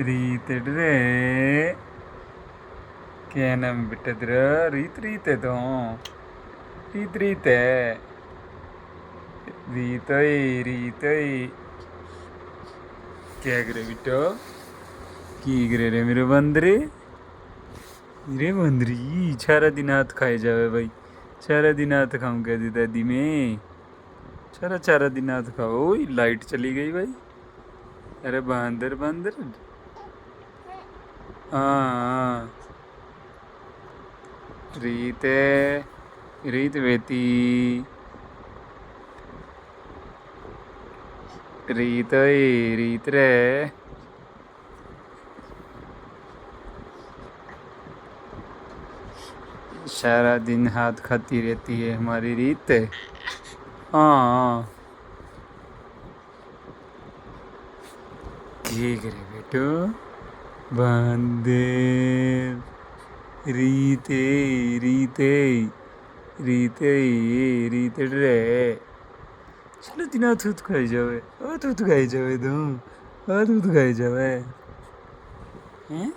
रीत रे क्या नाम बिಟ್ಟದ್ರ रीत रीते तो रीत रीते रीतई क्या करे बिट्टो की करे रे मेरे बंदरी सारा दिन हाथ खाए जावे भाई सारा दिन हाथ खाऊं कह दी दादी में सारा सारा दिन हाथ खाओ ओए लाइट चली गई भाई अरे बंदर बंदर हाँ रीत रीत बेटी रीत रीत रे सारा दिन हाथ खाती रहती है हमारी रीत हाँ ठीक रे बेटो बंदर रीते रीते रीते रीते रे चलो दिन थूत खाई जावे ओ थूत खाई जावे तुम ओ थूत खाई जावे हैं